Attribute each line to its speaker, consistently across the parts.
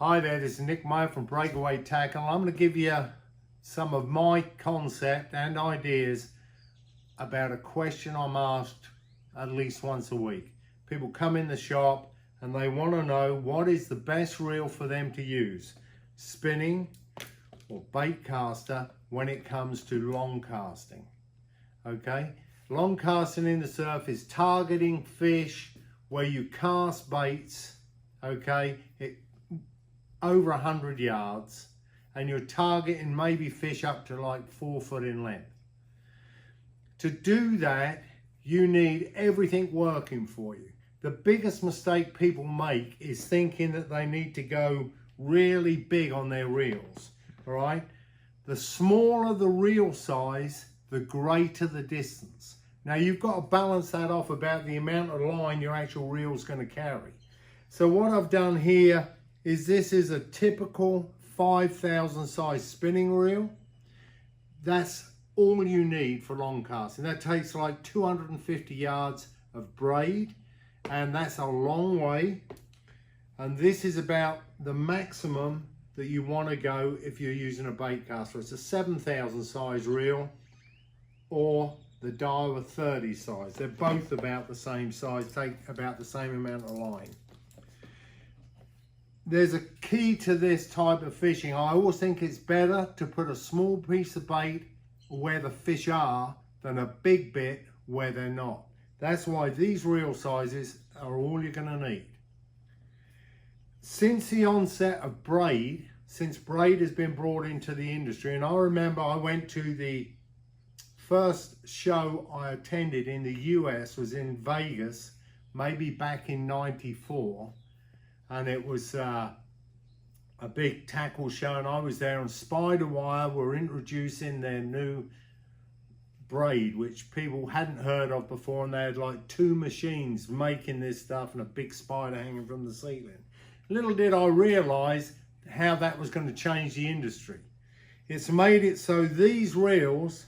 Speaker 1: Hi there, this is Nickaway from Breakaway Tackle. I'm going to give you some of my concept and ideas about a question I'm asked at least once a week. People come in the shop and they want to know what is the best reel for them to use, spinning or bait caster, when it comes to long casting. Okay, long casting in the surf is targeting fish where you cast baits, okay, over 100 yards, and you're targeting maybe fish up to like 4 foot in length. To do that, you need everything working for you. The biggest mistake people make is thinking that they need to go really big on their reels, all right? The smaller the reel size, the greater the distance. Now you've got to balance that off about the amount of line your actual reel is going to carry. So what I've done here is this is a typical 5,000 size spinning reel. That's all you need for long casting. That takes like 250 yards of braid, and that's a long way. And this is about the maximum that you want to go if you're using a bait caster. It's a 7,000 size reel or the Daiwa 30 size. They're both about the same size, take about the same amount of line. There's a key to this type of fishing. I always think it's better to put a small piece of bait where the fish are than a big bit where they're not. That's why these reel sizes are all you're going to need. Since the onset of braid, since braid has been brought into the industry, and I remember I went to the first show I attended in the US was in Vegas, maybe back in '94, and it was a big tackle show, and I was there, and Spider Wire were introducing their new braid, which people hadn't heard of before, and they had like 2 machines making this stuff and a big spider hanging from the ceiling. Little did I realize how that was going to change the industry. It's made it so these reels,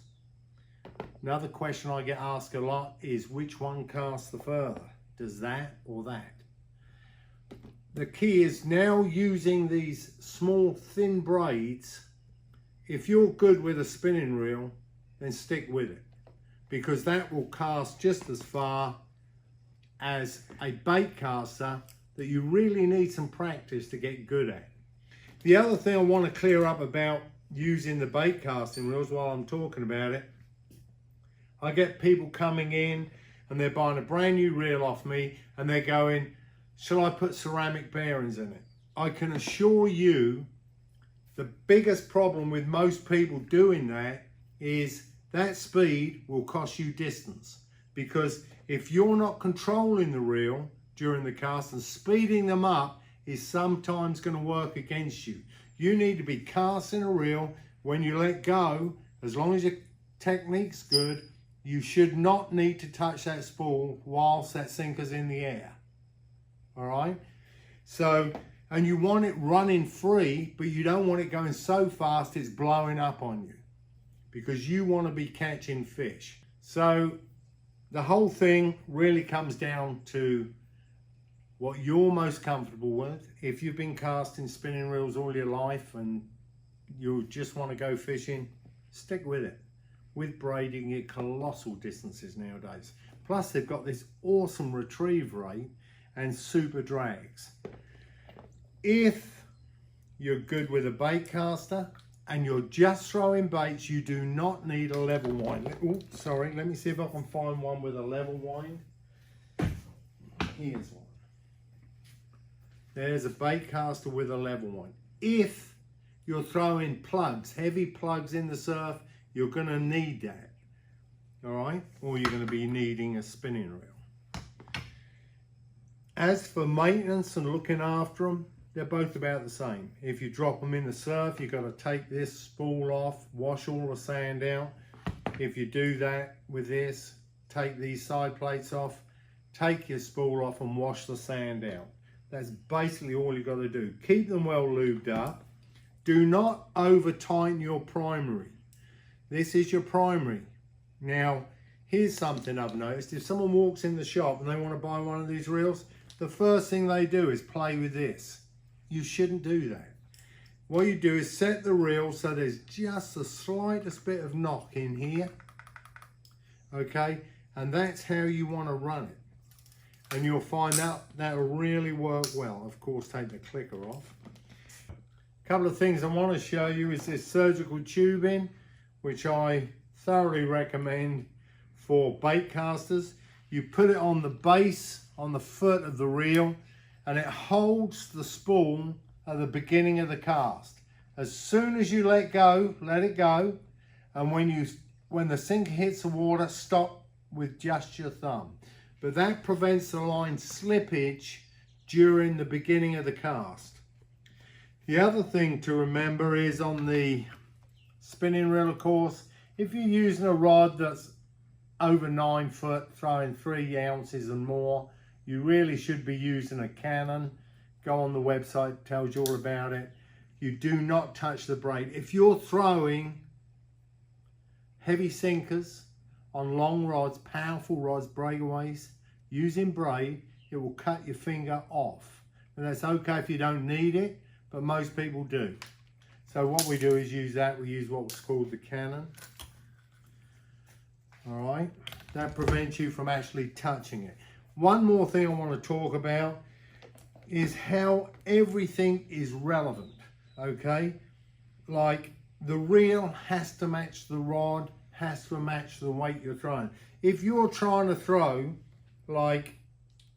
Speaker 1: another question I get asked a lot is which one casts the further? Does that or that? The key is now using these small thin braids. If you're good with a spinning reel, then stick with it, because that will cast just as far as a bait caster that you really need some practice to get good at. The other thing I want to clear up about using the bait casting reels while I'm talking about it, I get people coming in and they're buying a brand new reel off me and they're going, shall I put ceramic bearings in it? I can assure you the biggest problem with most people doing that is that speed will cost you distance, because if you're not controlling the reel during the cast, and speeding them up is sometimes going to work against you. You need to be casting a reel. When you let go, as long as your technique's good, you should not need to touch that spool whilst that sinker's in the air. All right? So, and you want it running free, but you don't want it going so fast it's blowing up on you, because you want to be catching fish. So the whole thing really comes down to what you're most comfortable with. If you've been casting spinning reels all your life and you just want to go fishing, stick with it. With braid, you can get colossal distances nowadays. Plus, they've got this awesome retrieve rate and super drags. If you're good with a bait caster and you're just throwing baits, you do not need a level wind. Oh, sorry, let me see if I can find one with a level wind. Here's one. There's a bait caster with a level one. If you're throwing plugs, heavy plugs in the surf, you're going to need that, all right? Or you're going to be needing a spinning reel. As for maintenance and looking after them, they're both about the same. If you drop them in the surf, you've got to take this spool off, wash all the sand out. If you do that with this, take these side plates off, take your spool off and wash the sand out. That's basically all you've got to do. Keep them well lubed up. Do not over tighten your primary. This is your primary. Now, here's something I've noticed. If someone walks in the shop and they want to buy one of these reels, the first thing they do is play with this. you shouldn't do that. What you do is set the reel so there's just the slightest bit of knock in here, okay? And that's how you want to run it. And you'll find that that'll really work well. Of course, take the clicker off. A couple of things I want to show you is this surgical tubing, which I thoroughly recommend for bait casters. You put it on the base, on the foot of the reel, and it holds the spool at the beginning of the cast. As soon as you let go, let it go, and when the sinker hits the water, stop with just your thumb. But that prevents the line slippage during the beginning of the cast. The other thing to remember is on the spinning reel, of course, if you're using a rod that's over 9 foot, throwing 3 ounces and more, you really should be using a Cannon. Go on the website, it tells you all about it. You do not touch the braid. If you're throwing heavy sinkers on long rods, powerful rods, breakaways, using braid, it will cut your finger off. And that's okay if you don't need it, but most people do. So what we do is use that. We use what's called the Cannon. All right, that prevents you from actually touching it. One more thing I want to talk about is how everything is relevant, okay? Like the reel has to match the rod, has to match the weight you're throwing. If you're trying to throw like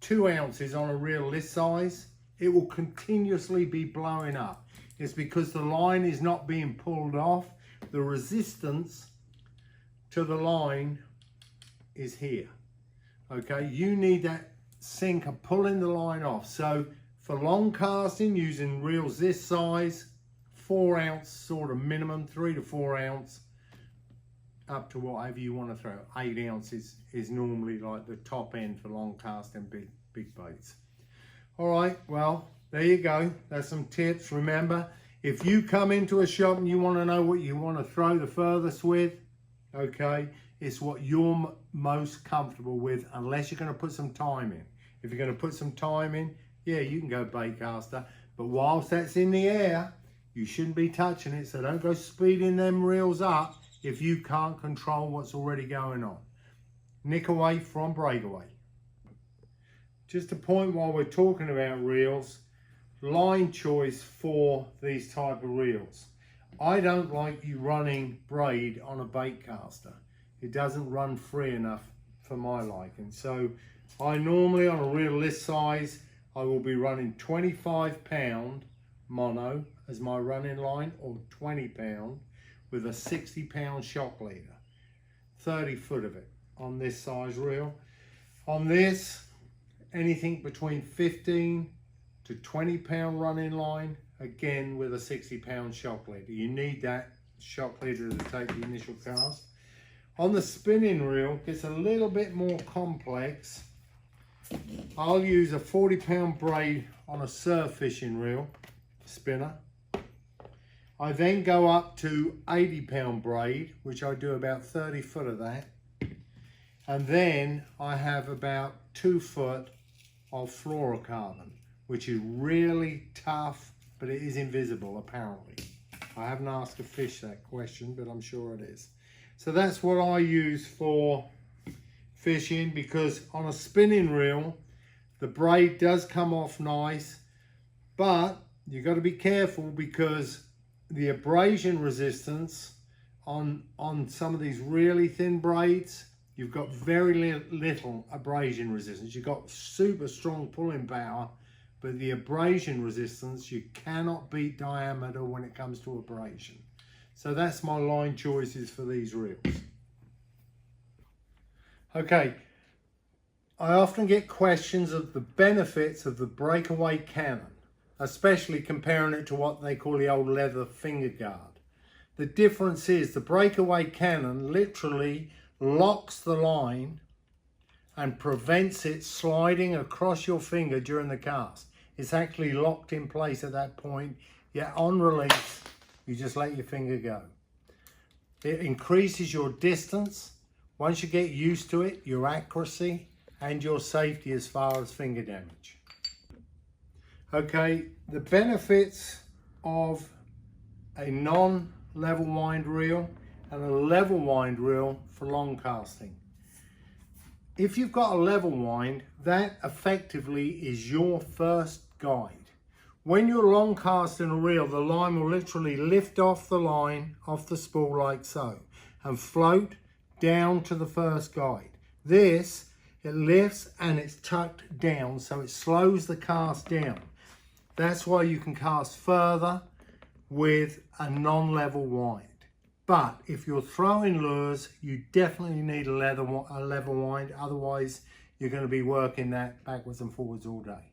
Speaker 1: 2 ounces on a reel this size, it will continuously be blowing up. It's because the line is not being pulled off. The resistance to the line is here, okay? You need that sinker pulling the line off. So for long casting, using reels this size, 4 ounce sort of minimum, 3 to 4 ounce, up to whatever you want to throw. 8 ounces is normally like the top end for long casting big baits. All right, well, there you go. That's some tips. Remember, if you come into a shop and you want to know what you want to throw the furthest with, okay, it's what you're most comfortable with, unless you're going to put some time in. If you're going to put some time in, yeah, you can go baitcaster, but whilst that's in the air, you shouldn't be touching it, so don't go speeding them reels up if you can't control what's already going on. Nickaway from Breakaway. Just a point while we're talking about reels, line choice for these type of reels. I don't like you running braid on a bait caster. It doesn't run free enough for my liking. So I normally, on a reel this size, I will be running 25-pound mono as my running line, or 20-pound with a 60-pound shock leader. 30 foot of it on this size reel. On this, anything between 15 to 20-pound running line, again with a 60-pound shock leader. You need that shock leader to take the initial cast. On the spinning reel, it gets a little bit more complex. I'll use a 40-pound braid on a surf fishing reel spinner. I then go up to 80-pound braid, which I do about 30 foot of that. And then I have about 2 foot of fluorocarbon, which is really tough, but it is invisible apparently. I haven't asked a fish that question, but I'm sure it is. So that's what I use for fishing, because on a spinning reel, the braid does come off nice, but you got to be careful because the abrasion resistance on some of these really thin braids, you've got very little abrasion resistance. You've got super strong pulling power, but the abrasion resistance, you cannot beat diameter when it comes to abrasion. So that's my line choices for these reels. Okay, I often get questions of the benefits of the Breakaway Cannon, especially comparing it to what they call the old leather finger guard. The difference is the Breakaway Cannon literally locks the line and prevents it sliding across your finger during the cast. It's actually locked in place at that point, yet on release, you just let your finger go. It increases your distance. Once you get used to it, your accuracy and your safety as far as finger damage. Okay, the benefits of a non-level wind reel and a level wind reel for long casting. If you've got a level wind, that effectively is your first guide. When you're long casting a reel, the line will literally lift off the line, off the spool like so, and float down to the first guide. This, it lifts and it's tucked down, so it slows the cast down. That's why you can cast further with a non-level wind. But if you're throwing lures, you definitely need a level wind, otherwise you're going to be working that backwards and forwards all day.